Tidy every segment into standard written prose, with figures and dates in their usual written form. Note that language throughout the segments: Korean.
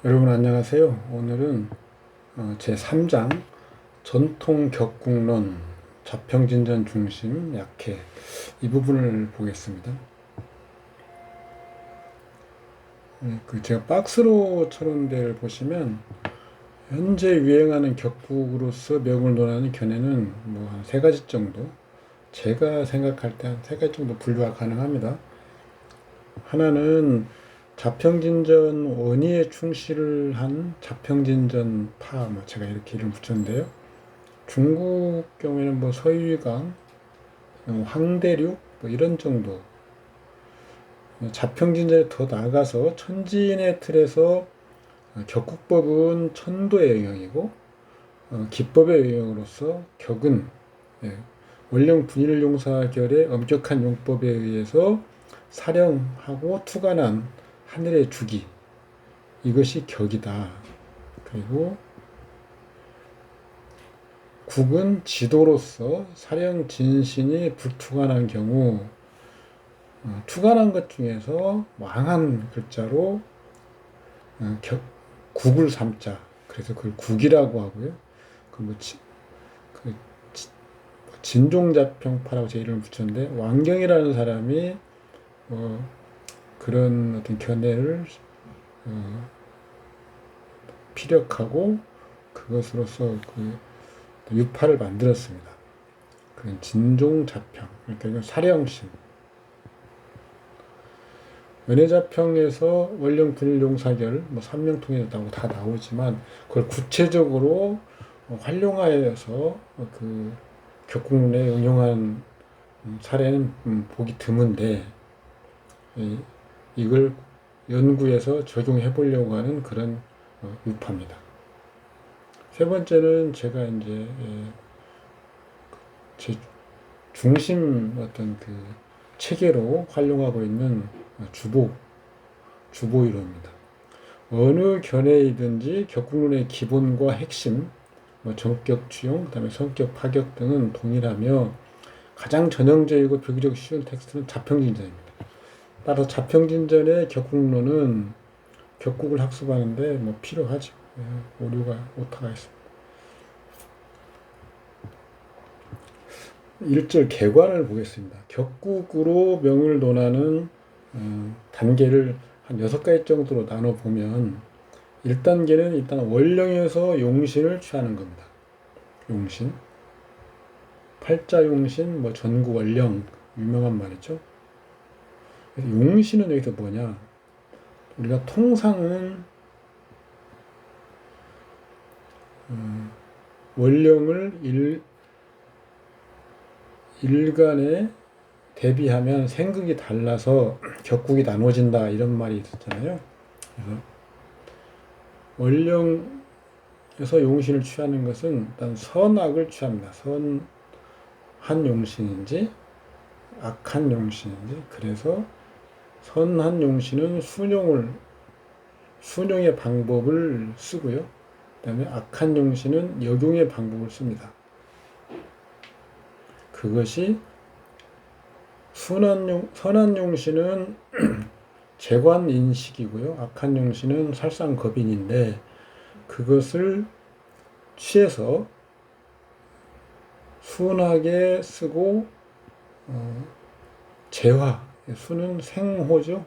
여러분 안녕하세요. 오늘은 제3장 전통 격국론 자평진전 중심 약해 이 부분을 보겠습니다. 제가 박스로 쳐놓은 데를 보시면 현재 유행하는 격국으로서 명을 논하는 견해는 뭐 한 세 가지 정도, 제가 생각할 때 한 세 가지 정도 분류가 가능합니다. 하나는 자평진전 원의에 충실을 한 자평진전파, 뭐 제가 이렇게 이름 붙였는데요. 중국 경우에는 뭐 서유강, 황대륙 뭐 이런 정도. 자평진전에 더 나아가서 천지인의 틀에서 격국법은 천도의 영역이고 기법의 영역으로서 격은 원령 분일용사결의 엄격한 용법에 의해서 사령하고 투관한 하늘의 주기, 이것이 격이다. 그리고 국은 지도로서 사령 진신이 불투관한 경우 투관한 것 중에서 망한 글자로 국을 삼자. 그래서 그걸 국이라고 하고요. 그 진종자평파라고 제 이름을 붙였는데, 왕경이라는 사람이 그런 어떤 견해를 피력하고 그것으로서 그 유파를 만들었습니다. 그런 진종자평, 그러니까 이건 사령신. 연해자평에서 원령 분일용사결, 뭐 삼명통일이라고 다 나오지만 그걸 구체적으로 활용하여서 그 격국론에 응용한 사례는 보기 드문데, 이걸 연구해서 적용해 보려고 하는 그런 유파입니다. 세 번째는 제가 이제 제 중심 어떤 그 체계로 활용하고 있는 주보 이론입니다. 어느 견해이든지 격국론의 기본과 핵심, 뭐 정격 추용, 그다음에 성격 파격 등은 동일하며 가장 전형적이고 비교적 쉬운 텍스트는 자평진전입니다. 따라서 자평진전의 격국론은 격국을 학습하는데 뭐 필요하죠. 오타가 있습니다. 1절 개관을 보겠습니다. 격국으로 명을 논하는 단계를 한 6가지 정도로 나눠보면, 1단계는 일단 원령에서 용신을 취하는 겁니다. 용신, 팔자용신, 뭐 전구원령, 유명한 말이죠. 그래서 용신은 여기서 뭐냐, 우리가 통상은 원령을 일간에 대비하면 생극이 달라서 격국이 나눠진다, 이런 말이 있었잖아요. 그래서 원령에서 용신을 취하는 것은 일단 선악을 취합니다. 선한 용신인지 악한 용신인지. 그래서 선한 용신은 순용의 방법을 쓰고요. 그 다음에 악한 용신은 역용의 방법을 씁니다. 그것이 선한 용신은 재관인식이고요. 악한 용신은 살상겁인인데, 그것을 취해서 순하게 쓰고 재화, 수는 생호죠.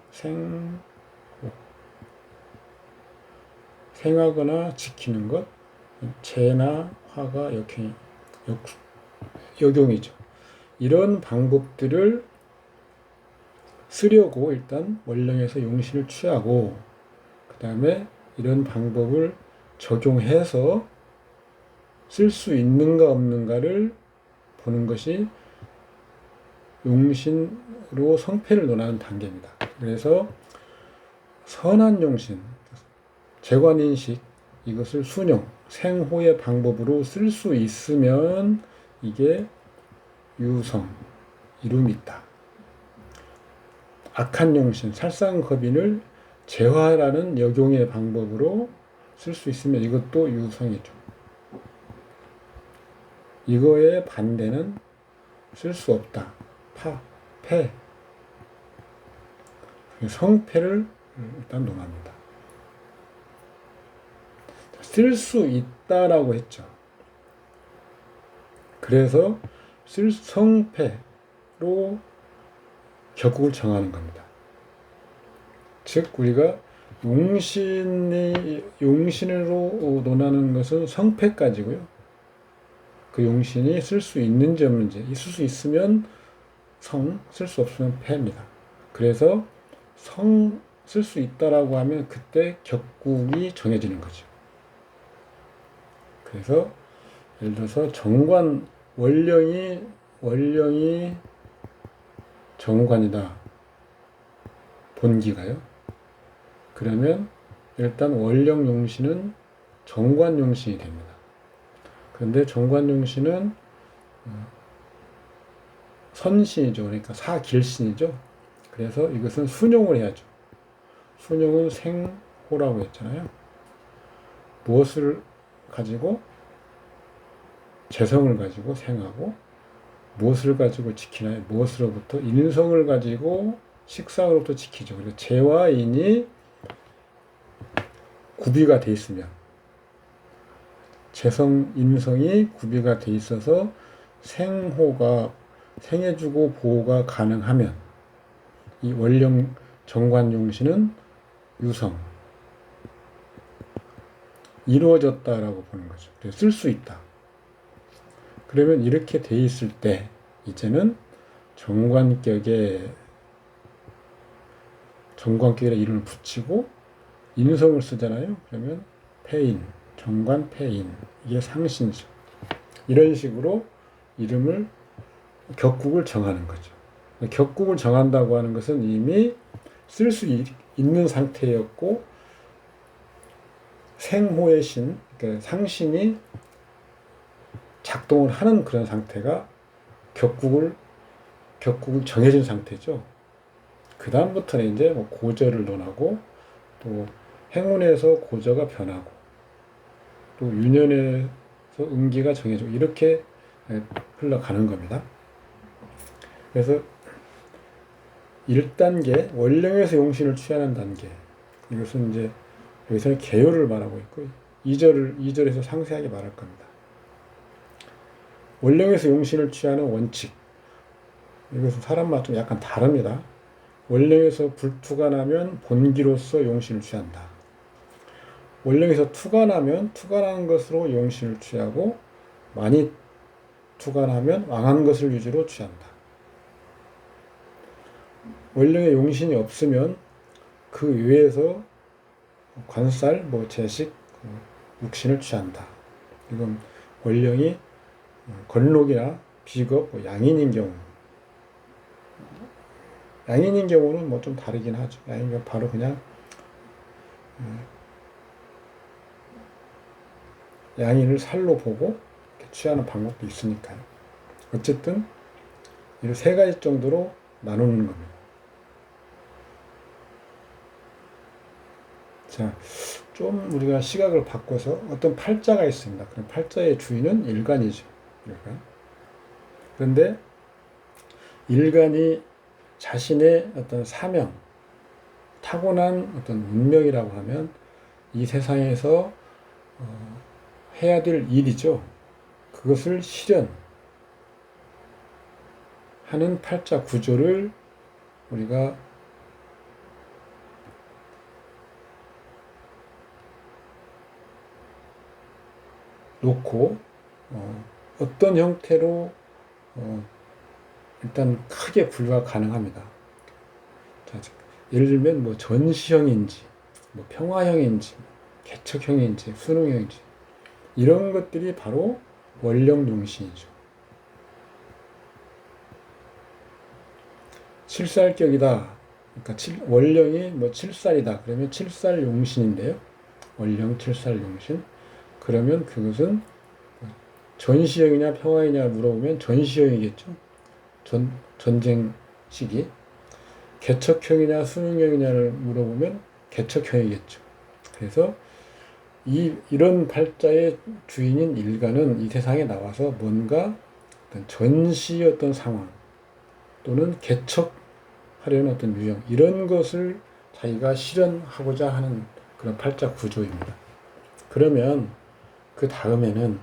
생하거나 지키는 것, 재나 화가 역용이죠. 이런 방법들을 쓰려고 일단 원령에서 용신을 취하고, 그 다음에 이런 방법을 적용해서 쓸 수 있는가 없는가를 보는 것이 용신으로 성패를 논하는 단계입니다. 그래서 선한 용신, 재관인식, 이것을 순용, 생호의 방법으로 쓸 수 있으면 이게 유성, 이름이 있다. 악한 용신, 살상겁인을 재화라는 역용의 방법으로 쓸 수 있으면 이것도 유성이죠. 이거의 반대는 쓸 수 없다. 패. 성패를 일단 논합니다. 쓸 수 있다라고 했죠. 그래서 성패로 격국을 정하는 겁니다. 즉 우리가 용신으로 논하는 것은 성패까지고요. 그 용신이 쓸 수 있는지 없는지, 있을 수 있으면 성, 쓸 수 없으면 패입니다. 그래서 쓸 수 있다라고 하면 그때 격국이 정해지는 거죠. 그래서 예를 들어서 원령이 정관이다. 본기가요. 그러면 일단 원령 용신은 정관 용신이 됩니다. 그런데 정관 용신은 선신이죠. 그러니까 사길신이죠. 그래서 이것은 순용을 해야죠. 순용은 생호라고 했잖아요. 무엇을 가지고? 재성을 가지고 생하고, 무엇을 가지고 지키나요? 무엇으로부터? 인성을 가지고 식상으로부터 지키죠. 그래서 재와 인이 구비가 돼 있으면, 재성, 인성이 구비가 돼 있어서 생호가, 생해주고 보호가 가능하면 이 원령 정관용신은 유성, 이루어졌다라고 보는 거죠. 그래서 쓸 수 있다. 그러면 이렇게 돼 있을 때 이제는 정관격에 이름을 붙이고 인성을 쓰잖아요. 그러면 패인, 정관 패인, 이게 상신이죠. 이런 식으로 격국을 정하는 거죠. 격국을 정한다고 하는 것은 이미 쓸 수 있는 상태였고 생호의 신, 그러니까 상신이 작동을 하는 그런 상태가 격국을 정해진 상태죠. 그 다음부터는 이제 뭐 고저를 논하고 또 행운에서 고저가 변하고 또 유년에서 음기가 정해지고 이렇게 흘러가는 겁니다. 그래서 1단계 원령에서 용신을 취하는 단계, 이것은 이제 여기서는 개요를 말하고 있고 2절에서 상세하게 말할 겁니다. 원령에서 용신을 취하는 원칙, 이것은 사람마다 좀 약간 다릅니다. 원령에서 불투가 나면 본기로서 용신을 취한다. 원령에서 투가 나면 투가 난 것으로 용신을 취하고 많이 투가 나면 왕한 것을 위주로 취한다. 원령에 용신이 없으면 그 외에서 관살, 제식, 육신을 취한다. 이건 원령이 건록이나 비겁, 양인인 경우. 양인인 경우는 좀 다르긴 하죠. 양인은 바로 그냥 양인을 살로 보고 취하는 방법도 있으니까요. 어쨌든 이 세 가지 정도로 나누는 겁니다. 자, 좀 우리가 시각을 바꿔서 어떤 팔자가 있습니다. 그럼 팔자의 주인은 일간이죠. 일간. 그런데 일간이 자신의 어떤 사명, 타고난 어떤 운명이라고 하면 이 세상에서 해야 될 일이죠. 그것을 실현하는 팔자 구조를 우리가 놓고 어떤 형태로 일단 크게 분류가 가능합니다. 자, 예를 들면 전시형인지, 평화형인지, 개척형인지, 수능형인지 이런 것들이 바로 원령용신이죠. 칠살격이다. 그러니까 원령이 7살이다. 그러면 7살 용신인데요. 원령 7살 용신. 그러면 그것은 전시형이냐 평화이냐 물어보면 전시형이겠죠. 전쟁 시기. 개척형이냐 수능형이냐를 물어보면 개척형이겠죠. 그래서 이런 팔자의 주인인 일간은 이 세상에 나와서 뭔가 어떤 전시의 어떤 상황 또는 개척하려는 어떤 유형 이런 것을 자기가 실현하고자 하는 그런 팔자 구조입니다. 그러면 그 다음에는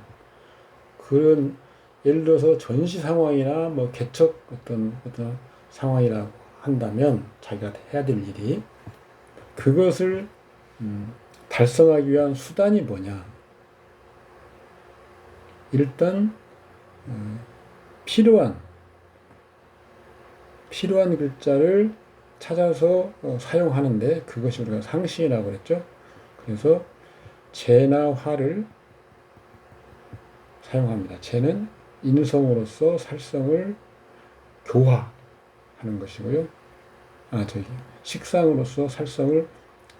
그런 예를 들어서 전시 상황이나 뭐 개척 어떤 상황이라고 한다면 자기가 해야 될 일이 그것을 달성하기 위한 수단이 뭐냐? 일단 필요한 글자를 찾아서 사용하는데 그것이 우리가 상신이라고 그랬죠. 그래서 재나 화를 사용합니다. 재는 인성으로서 살성을 교화하는 것이고요. 식상으로서 살성을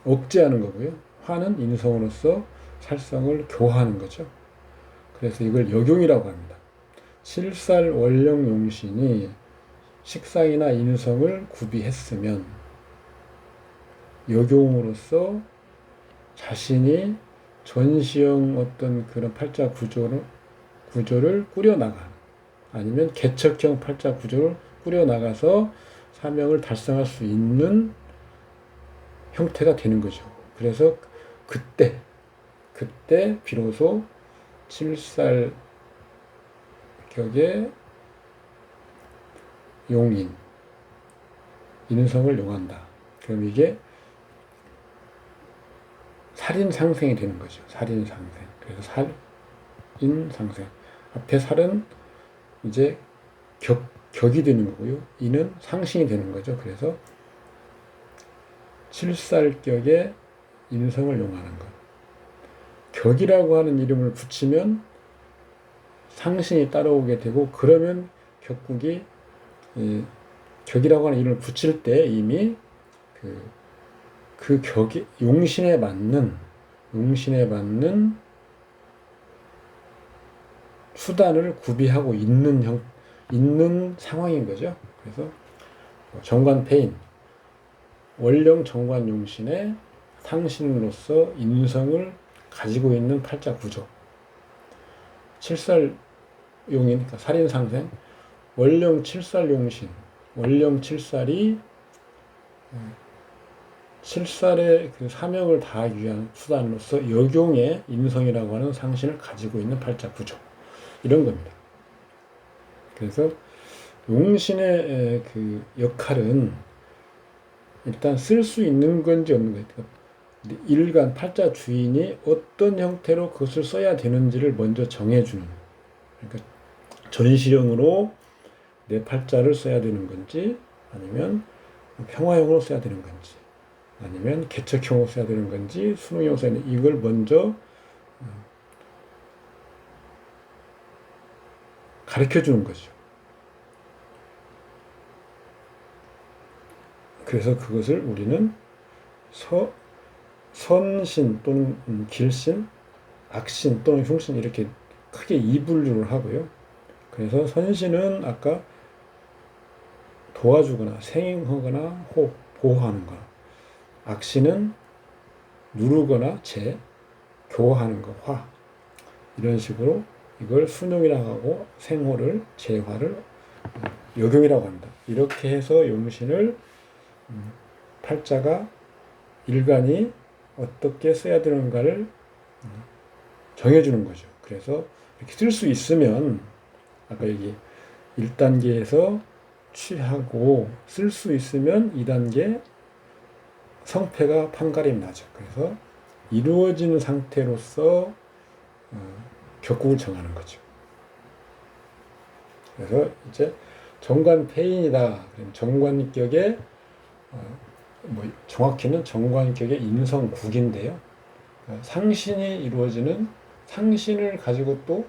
억제하는 거고요. 화는 인성으로서 살성을 교화하는 거죠. 그래서 이걸 역용이라고 합니다. 칠살 원령 용신이 식상이나 인성을 구비했으면 역용으로서 자신이 전시형 어떤 그런 팔자 구조를 꾸려나가는 아니면 개척형 팔자 구조를 꾸려나가서 사명을 달성할 수 있는 형태가 되는 거죠. 그래서 그때 비로소 칠살 격의 용인, 인성을 용한다. 그럼 이게 살인상생이 되는 거죠. 살인상생. 그래서 살인상생. 앞에 살은 이제 격이 되는 거고요. 인은 상신이 되는 거죠. 그래서 칠살격의 인성을 용하는 것. 격이라고 하는 이름을 붙이면 상신이 따라오게 되고 그러면 격국이 격이라고 하는 이름을 붙일 때 이미 그 격이 용신에 맞는 수단을 구비하고 있는 상황인 거죠. 그래서 정관패인 원령 정관용신의 상신으로서 인성을 가지고 있는 팔자 구조. 칠살용인, 그러니까 살인상생, 원령 칠살용신, 원령 칠살이 칠살의 그 사명을 다하기 위한 수단으로서 역용의 인성이라고 하는 상신을 가지고 있는 팔자 구조. 이런 겁니다. 그래서 용신의 그 역할은 일단 쓸 수 있는 건지 없는 건지 일간 팔자 주인이 어떤 형태로 그것을 써야 되는지를 먼저 정해주는, 그러니까 전시형으로 내 팔자를 써야 되는 건지 아니면 평화형으로 써야 되는 건지 아니면 개척형으로 써야 되는 건지 수능형으로 써야 되는 이걸 먼저 가르쳐 주는 거죠. 그래서 그것을 우리는 선신 또는 길신, 악신 또는 흉신 이렇게 크게 이분류를 하고요. 그래서 선신은 아까 도와주거나 생행하거나 보호하는 거, 악신은 누르거나 교화하는 거, 화 이런 식으로 이걸 순용이라고 하고 생호를 재화를 역용이라고 합니다. 이렇게 해서 용신을 팔자가 일간이 어떻게 써야 되는가를 정해주는 거죠. 그래서 이렇게 쓸 수 있으면 아까 여기 1단계에서 취하고 쓸 수 있으면 2단계 성패가 판가름이 나죠. 그래서 이루어지는 상태로서 격국을 정하는 거죠. 그래서 이제 정관패인이다. 정관격의 정확히는 정관격의 인성국인데요. 상신이 이루어지는 상신을 가지고 또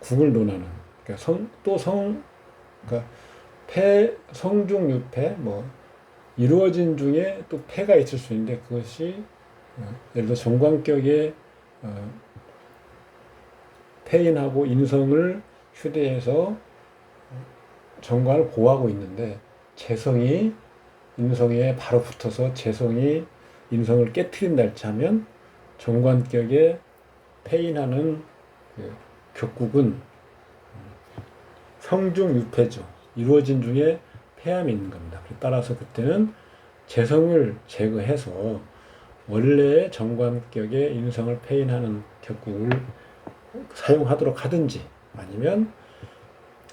국을 논하는. 그러니까 성중유패 이루어진 중에 또 패가 있을 수 있는데 그것이 예를 들어 정관격의 패인하고 인성을 휴대해서 정관을 보호하고 있는데 재성이 인성에 바로 붙어서 재성이 인성을 깨트린다 할지하면 정관격에 패인하는 격국은 성중유패죠. 이루어진 중에 폐암이 있는 겁니다. 따라서 그때는 재성을 제거해서 원래의 정관격의 인성을 폐인하는 격국을 사용하도록 하든지, 아니면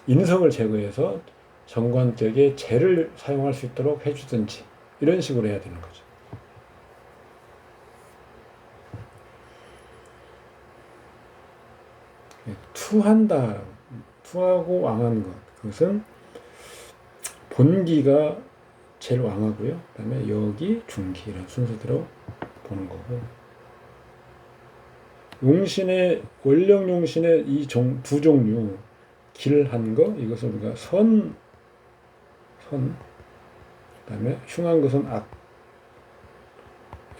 인성을 제거해서 정관격의 재를 사용할 수 있도록 해주든지, 이런 식으로 해야 되는 거죠. 투한다, 투하고 왕한 것, 그것은 본기가 제일 왕하고요. 그 다음에 여기, 중기, 이런 순서대로 보는 거고, 용신의, 원령 용신의 이 두 종류, 길한 거, 이것을 우리가 선, 그 다음에 흉한 것은 악,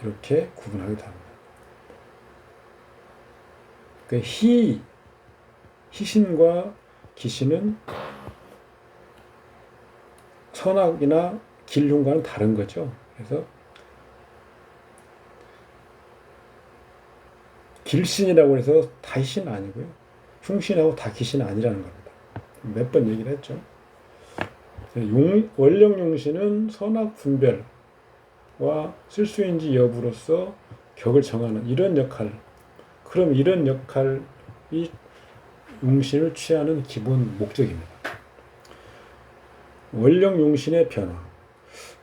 이렇게 구분하기도 합니다. 그 희신과 기신은 선악이나 길흉과는 다른 거죠. 그래서 길신이라고 해서 다 희신 아니고요. 흉신하고 다 기신 아니라는 겁니다. 몇 번 얘기를 했죠. 원령 용신은 선악 분별과 실수인지 여부로서 격을 정하는 이런 역할. 그럼 이런 역할이 용신을 취하는 기본 목적입니다. 원령 용신의 변화.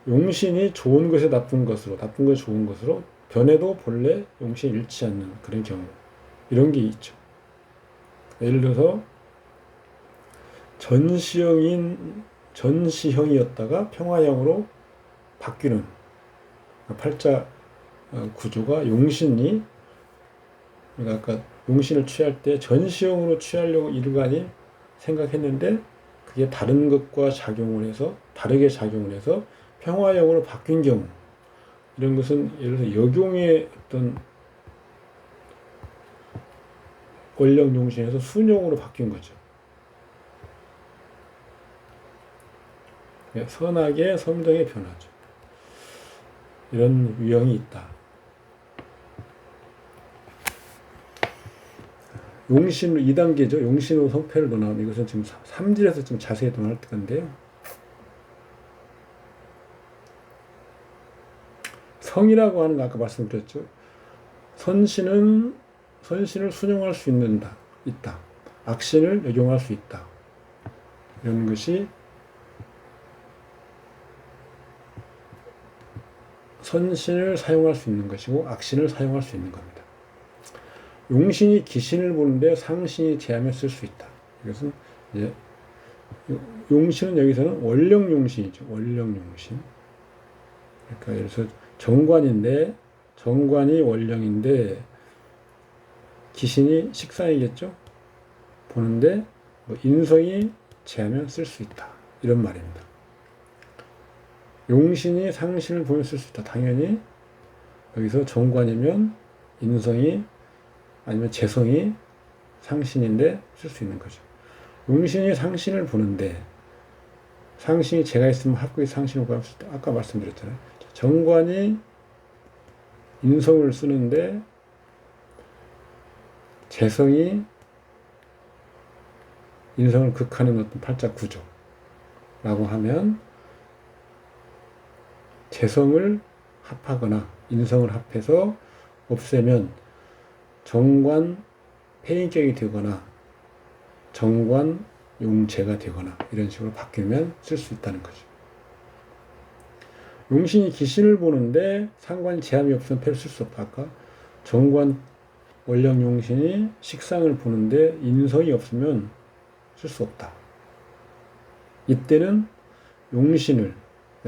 용신이 좋은 것에 나쁜 것으로, 나쁜 것에 좋은 것으로 변해도 본래 용신이 잃지 않는 그런 경우, 이런 게 있죠. 예를 들어서 전시형이었다가 평화형으로 바뀌는 팔자 구조가 용신이, 그러니까 아까 용신을 취할 때 전시형으로 취하려고 일관이 생각했는데 그게 다른 것과 작용을 해서, 다르게 작용을 해서 평화형으로 바뀐 경우, 이런 것은 예를 들어서 역용의 어떤 원령 용신에서 순용으로 바뀐 거죠. 선악의 섬정의 변화죠. 이런 유형이 있다. 용신으로 2단계죠. 용신으로 성패를 논하면, 이것은 지금 3질에서 좀 자세히 논할 건데요. 성이라고 하는 거 아까 말씀드렸죠. 선신을 순용할 수 있다. 악신을 역용할 수 있다. 이런 것이 선신을 사용할 수 있는 것이고 악신을 사용할 수 있는 겁니다. 용신이 기신을 보는데 상신이 제하면 쓸 수 있다. 이것은 이제 용신은 여기서는 원령 용신이죠. 원령 용신. 그러니까 예를 들어서 정관이 원령인데 기신이 식상이겠죠. 보는데 뭐 인성이 제하면 쓸 수 있다. 이런 말입니다. 용신이 상신을 보면 쓸 수 있다. 당연히 여기서 정관이면 인성이 아니면 재성이 상신인데 쓸 수 있는 거죠. 용신이 상신을 보는데 상신이 제가 있으면 합국의 상신을 구할 수 있다. 아까 말씀드렸잖아요. 정관이 인성을 쓰는데 재성이 인성을 극하는 어떤 팔자 구조라고 하면 재성을 합하거나 인성을 합해서 없애면 정관 폐인격이 되거나 정관 용재가 되거나 이런 식으로 바뀌면 쓸 수 있다는 거죠. 용신이 기신을 보는데 상관이 제함이 없으면 패를 쓸 수 없다. 아까 정관 원령 용신이 식상을 보는데 인성이 없으면 쓸 수 없다. 이때는 용신을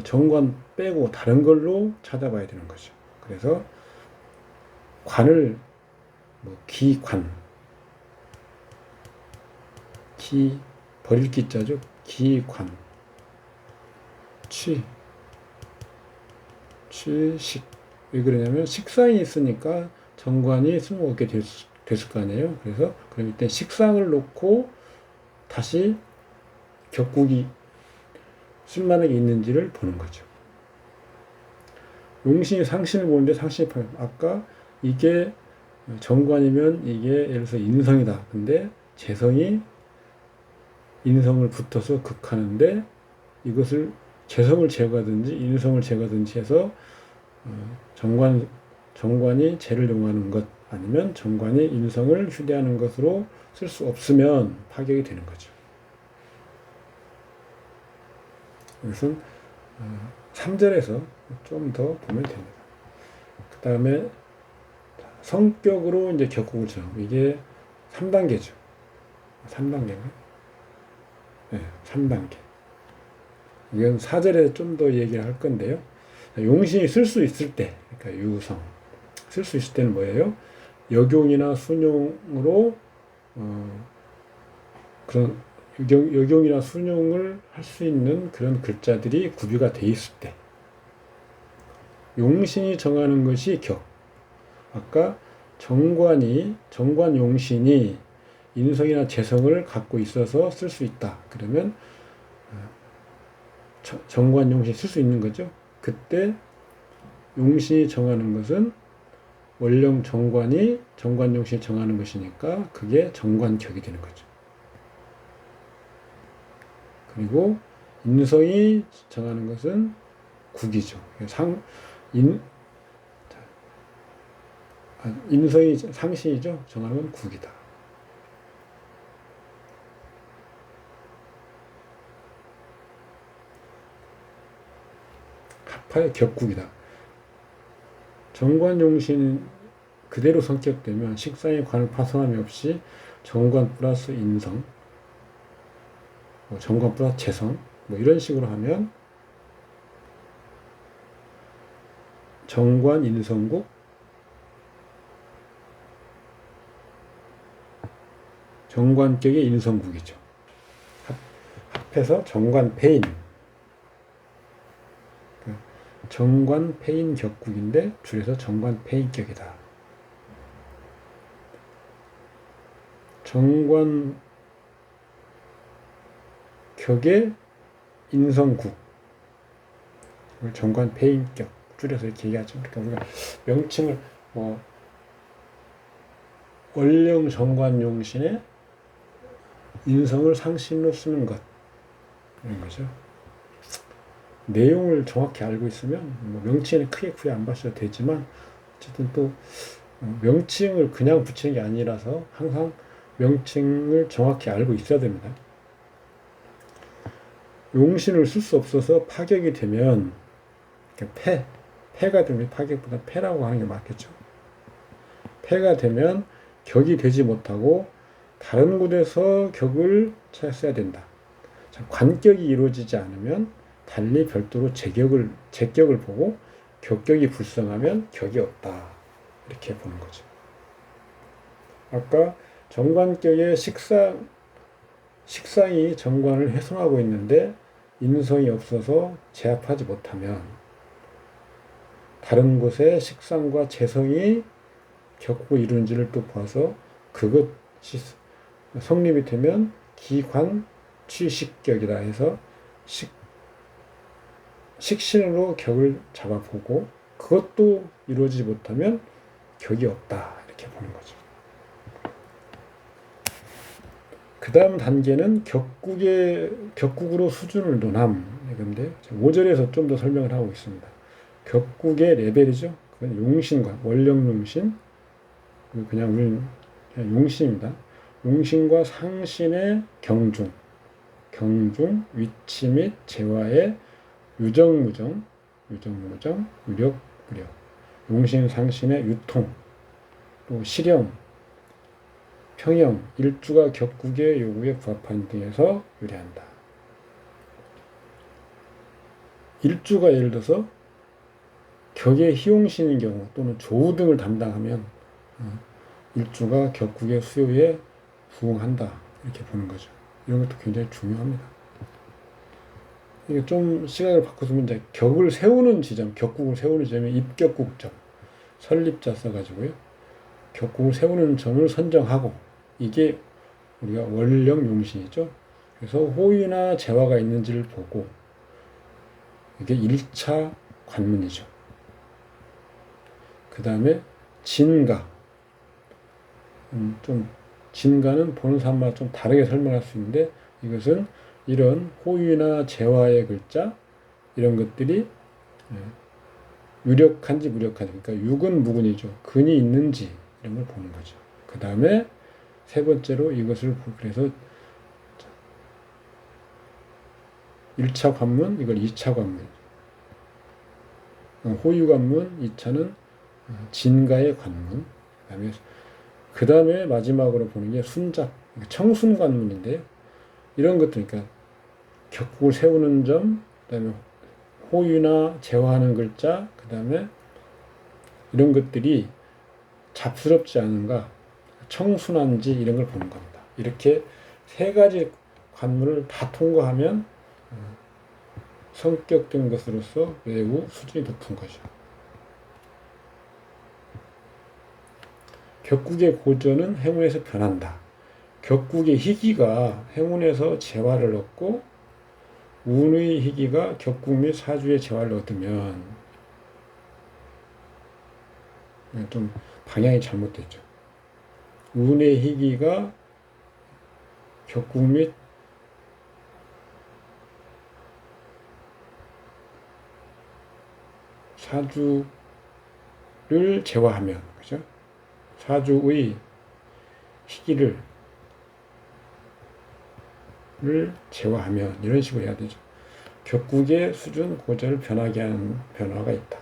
정관 빼고 다른 걸로 찾아봐야 되는 거죠. 그래서 관을 기관, 버릴 기자죠. 기관, 취식. 왜 그러냐면 식상이 있으니까 정관이 쓸모없게 됐을 거 아니에요. 그래서 그럼 이때 식상을 놓고 다시 격국이 쓸만하게 있는지를 보는 거죠. 용신이 상신을 보는데 상신이 아까 이게 정관이면 이게 예를 들어서 인성이다. 근데 재성이 인성을 붙어서 극하는데 이것을 재성을 제거하든지 인성을 제거하든지 해서 정관이 재를 용하는 것 아니면 정관이 인성을 휴대하는 것으로 쓸 수 없으면 파격이 되는 거죠. 이것은 3절에서 좀 더 보면 됩니다. 그 다음에 성격으로 이제 격국을 정하고 이게 3단계죠. 3단계인가? 네, 3단계. 이건 4절에 좀 더 얘기를 할 건데요. 용신이 쓸 수 있을 때, 그러니까 유성. 쓸 수 있을 때는 뭐예요? 역용이나 순용으로, 그런, 역용이나 순용을 할 수 있는 그런 글자들이 구비가 돼 있을 때. 용신이 정하는 것이 격. 아까 정관 용신이 인성이나 재성을 갖고 있어서 쓸 수 있다. 그러면 정관 용신이 쓸 수 있는 거죠. 그때 용신이 정하는 것은 원령 정관 용신이 정하는 것이니까 그게 정관격이 되는 거죠. 그리고 인성이 정하는 것은 국이죠. 인성이 상신이죠. 정하는 건 국이다. 합하의 격국이다. 정관용신 그대로 성격되면 식상의 관을 파손함이 없이 정관 플러스 인성, 정관 플러스 재성, 이런 식으로 하면 정관 인성국, 정관격의 인성국이죠. 합해서 정관 패인. 정관 패인 격국인데 줄여서 정관 패인격이다. 정관 격의 인성국. 정관 패인격. 줄여서 이렇게 얘기하죠. 그러니까 우리가 명칭을 원령 정관 용신의 인성을 상신으로 쓰는 것. 이런 거죠. 내용을 정확히 알고 있으면 명칭에 크게 구애 안 받셔도 되지만 어쨌든 또 명칭을 그냥 붙이는 게 아니라서 항상 명칭을 정확히 알고 있어야 됩니다. 용신을 쓸 수 없어서 파격이 되면 패가 되면 파격보다 패라고 하는 게 맞겠죠. 패가 되면 격이 되지 못하고 다른 곳에서 격을 찾아야 된다. 관격이 이루어지지 않으면 달리 별도로 제격을 보고 격격이 불성하면 격이 없다. 이렇게 보는 거죠. 아까 정관격의 식상이 정관을 훼손하고 있는데 인성이 없어서 제압하지 못하면 다른 곳에 식상과 재성이 격국을 이루는지를 또 봐서 그것이 성립이 되면 기관 취식격이라 해서 식신으로 격을 잡아보고 그것도 이루어지지 못하면 격이 없다. 이렇게 보는 거죠. 그 다음 단계는 격국으로 수준을 논함. 이건데 5절에서 좀 더 설명을 하고 있습니다. 격국의 레벨이죠. 그건 용신과 원령 용신, 그냥 우리는 용신입니다. 용신과 상신의 경중, 위치 및 재화의 유정무정, 유력, 용신, 상신의 유통, 또 실형, 평형, 일주가 격국의 요구에 부합하는 등에서 유래한다. 일주가 예를 들어서 격의 희용신인 경우 또는 조우 등을 담당하면 일주가 격국의 수요에 부응한다. 이렇게 보는 거죠. 이런 것도 굉장히 중요합니다. 이게 좀 시각을 바꿔서 이제 격을 세우는 지점, 격국을 세우는 지점이 입격국점, 설립자 써가지고요. 격국을 세우는 점을 선정하고 이게 우리가 원령 용신이죠. 그래서 호의나 재화가 있는지를 보고 이게 1차 관문이죠. 그 다음에 진가. 좀 진가는 보는 사람마다 좀 다르게 설명할 수 있는데 이것은 이런 호의나 재화의 글자 이런 것들이 유력한지 무력한지, 그러니까 유근 무근이죠. 근이 있는지 이런 걸 보는 거죠. 그 다음에 세 번째로 이것을 그래서 1차 관문, 이걸 2차 관문, 호유 관문, 2차는 진가의 관문, 그 다음에 마지막으로 보는 게 순작, 청순 관문인데요. 이런 것들, 그러니까 격국을 세우는 점, 그 다음에 호유나 제화하는 글자, 그 다음에 이런 것들이 잡스럽지 않은가, 청순한지 이런 걸 보는 겁니다. 이렇게 세 가지 관문을 다 통과하면 성격된 것으로서 매우 수준이 높은 거죠. 격국의 고전은 행운에서 변한다. 격국의 희기가 행운에서 재화를 얻고 운의 희기가 격국 및 사주의 재화를 얻으면 좀 방향이 잘못됐죠. 운의 희기가 격국 및 사주를 제화하면, 그죠? 사주의 희기를 제화하면 이런 식으로 해야 되죠. 격국의 수준 고절을 변하게 하는 변화가 있다.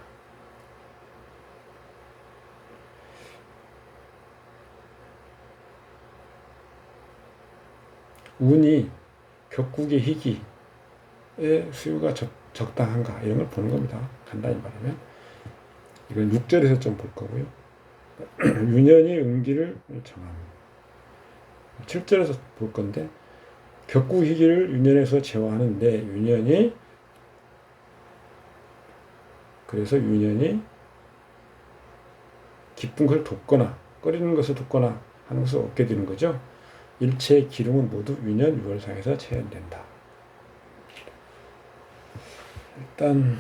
운이 격국의 희기의 수요가 적당한가 이런 걸 보는 겁니다. 간단히 말하면 이건 6절에서 좀 볼 거고요. 유년이 응기를 정합니다. 7절에서 볼 건데 격국 희기를 유년에서 제화하는데 그래서 유년이 기쁜 것을 돕거나 꺼리는 것을 돕거나 하는 것을 얻게 되는 거죠. 일체의 기름은 모두 유년 6월상에서 체현된다. 일단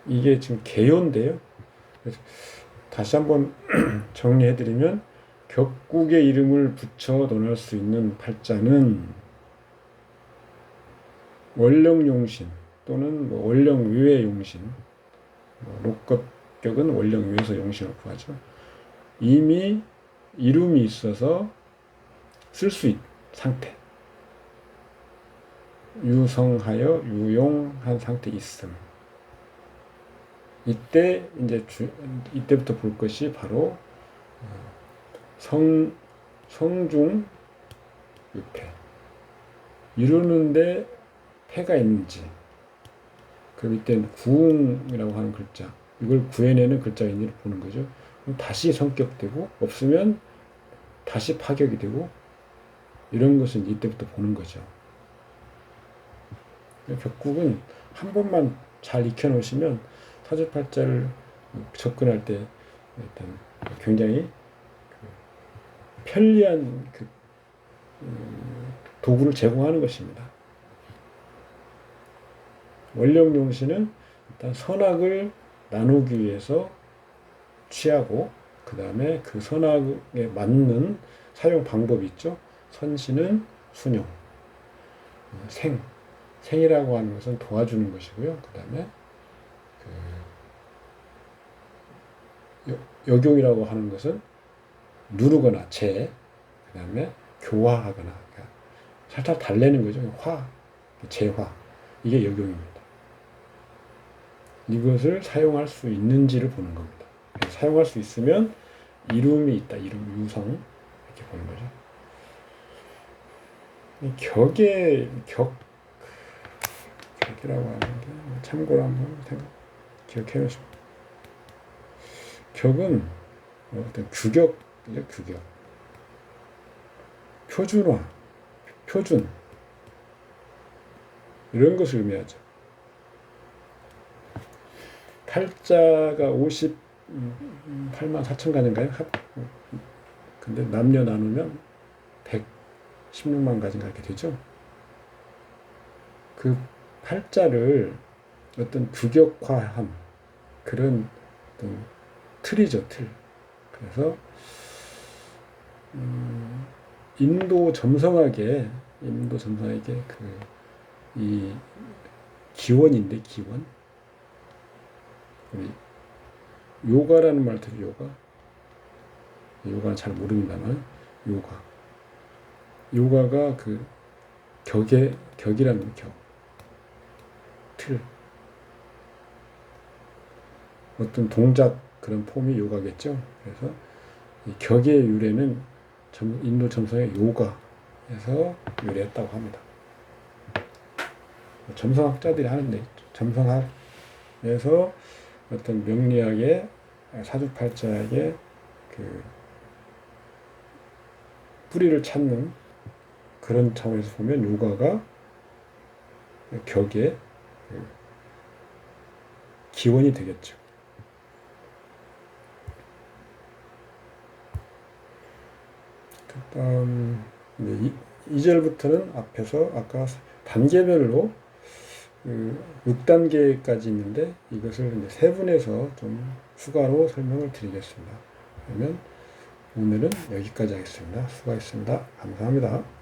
이게 지금 개요인데요. 다시 한번 정리해드리면 격국의 이름을 붙여 논할 수 있는 팔자는 원령용신 또는 원령위의 용신, 녹급격은 원령위에서 용신을 구하죠. 이미 이름이 있어서 쓸 수 있는 상태, 유성하여 유용한 상태 있음. 이때부터 볼 것이 바로 성중 유패. 이루는데 패가 있는지, 그럼 이때는 구웅이라고 하는 글자, 이걸 구해내는 글자인지를 보는 거죠. 그럼 다시 성격되고, 없으면 다시 파격이 되고, 이런 것은 이때부터 보는 거죠. 격국은 한 번만 잘 익혀놓으시면 사주팔자를 접근할 때 일단 굉장히 편리한 도구를 제공하는 것입니다. 원령용신은 일단 선악을 나누기 위해서 취하고 그 다음에 그 선악에 맞는 사용 방법이 있죠. 선신은 순용, 생이라고 하는 것은 도와주는 것이고요. 그 다음에 역용이라고 하는 것은 누르거나 그 다음에 교화하거나, 그러니까 살짝 달래는 거죠. 재화, 이게 역용입니다. 이것을 사용할 수 있는지를 보는 겁니다. 사용할 수 있으면 이름이 있다, 이름, 유성, 이렇게 보는 거죠. 격이라고 하는 게 참고로 한번 기억해 놓으십시오. 격은 어떤 규격이죠, 규격. 표준화, 표준. 이런 것을 의미하죠. 팔자가 58만 4천 가지인가요? 근데 남녀 나누면 116만 가지인가 이렇게 되죠. 그 팔자를 어떤 규격화한 그런 어떤 틀이죠, 틀. 그래서 인도 점성학의 이 기원인데, 기원. 우리 요가라는 말 들이 요가? 요가는 잘 모릅니다만 요가. 요가가 그 격이라는 격. 틀. 어떤 동작 그런 폼이 요가겠죠. 그래서 이 격의 유래는 인도 점성의 요가에서 유래했다고 합니다. 점성학자들이 하는 얘기죠. 점성학에서 어떤 명리학의 사주팔자의 그 뿌리를 찾는 그런 차원에서 보면 요가가 격의 기원이 되겠죠. 그다음 2절부터는 앞에서 아까 단계별로 6단계까지 있는데 이것을 이제 세분해서 좀 추가로 설명을 드리겠습니다. 그러면 오늘은 여기까지 하겠습니다. 수고하셨습니다. 감사합니다.